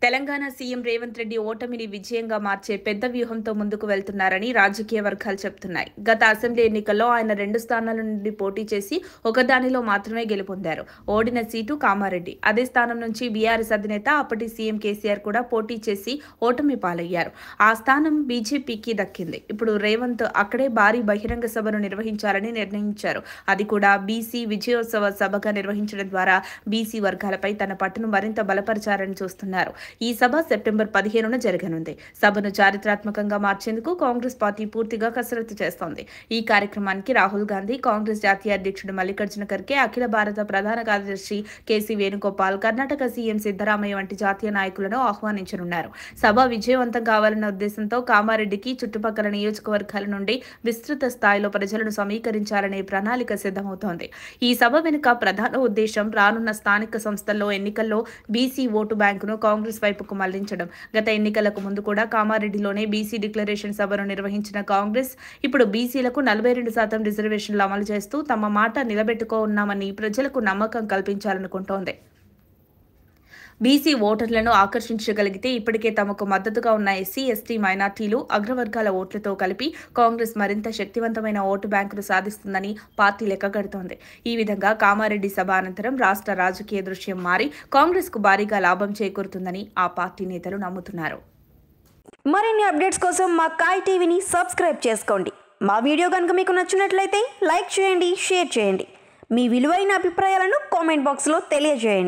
Telangana CM Revanth Reddy ఓటమిని విజయంగా మార్చే పెద్ద వ్యూహంతో ముందుకు వెళ్తున్నారని రాజకీయ వర్గాలు చెబుతున్నాయి. గత అసెంబ్లీ ఎన్నికల్లో ఆయన 2 స్థానాల నుండి పోటీ చేసి ఒకదానిలో మాత్రమే గెలుపొందారు. ఓడిన సీటు కామారెడ్డి. అదే స్థానం నుంచి బీఆర్ఎస్ అధినేత అప్పటి సీఎం కేసీఆర్ కూడా పోటీ చేసి ఓటమి పాలయ్యారు. ఆ స్థానం బీజేపీకి దక్కింది. ఇప్పుడు రేవంత్ అక్కడే భారీ బహిరంగ సభను నిర్వహించాలని నిర్ణయించారు. అది కూడా బీసీ విజయోత్సవ సభగా నిర్వహించడం ద్వారా బీసీ వర్గాలపై తన పట్టును మరింత బలపరచారని చూస్తున్నారు. ఈ సభ సెప్టెంబర్ 15న జరగనుంది. సభను చారిత్రాత్మకంగా మార్చేందుకు కాంగ్రెస్ పార్టీ పూర్తిగా కసరత్తు చేస్తోంది. ఈ కార్యక్రమానికి రాహుల్ గాంధీ, కాంగ్రెస్ జాతీయ అధ్యక్షుడు మల్లికార్జున ఖర్గే, అఖిల భారత ప్రధాన కార్యదర్శి కేసీ వేణుగోపాల్, కర్ణాటక సీఎం సిద్ధరామయ్య వంటి జాతీయ నాయకులను ఆహ్వానించనున్నారు. సభ విజయవంతం కావాలన్న ఉద్దేశంతో కామారెడ్డికి చుట్టుపక్కల నియోజకవర్గాల నుండి విస్తృత స్థాయిలో ప్రజలను సమీకరించాలనే ప్రణాళిక సిద్ధమవుతోంది. ఈ సభ వెనుక ప్రధాన ఉద్దేశం రానున్న స్థానిక సంస్థల్లో ఎన్నికల్లో బీసీ ఓటు బ్యాంకును కాంగ్రెస్ వైపుకు మళ్లించడం. గత ఎన్నికలకు ముందు కూడా కామారెడ్డిలోనే బీసీ డిక్లరేషన్ సభను నిర్వహించిన కాంగ్రెస్ ఇప్పుడు బీసీలకు 42% రిజర్వేషన్లు అమలు చేస్తూ తమ మాట నిలబెట్టుకోన్నామని ప్రజలకు నమ్మకం కల్పించాలనుకుంటోంది. బీసీ ఓటర్లను ఆకర్షించగలిగితే ఇప్పటికే తమకు మద్దతుగా ఉన్న ఎస్సీ, ఎస్టీ, మైనార్టీలు, అగ్రవర్గాల ఓట్లతో కలిపి కాంగ్రెస్ మరింత శక్తివంతమైన ఓటు బ్యాంకును సాధిస్తుందని పార్టీ లెక్కగడుతోంది. ఈ విధంగా కామారెడ్డి సభ అనంతరం రాష్ట్ర రాజకీయ దృశ్యం మారి కాంగ్రెస్కు భారీగా లాభం చేకూరుతుందని ఆ పార్టీ నేతలు నమ్ముతున్నారు. మరిన్ని అప్డేట్స్ కోసం మా కాయ్ టీవీని సబ్స్క్రైబ్ చేసుకోండి. మా వీడియో కనుక మీకు నచ్చినట్లయితే లైక్ చేయండి, షేర్ చేయండి. మీ విలువైన అభిప్రాయాలను కామెంట్ బాక్స్లో తెలియజేయండి.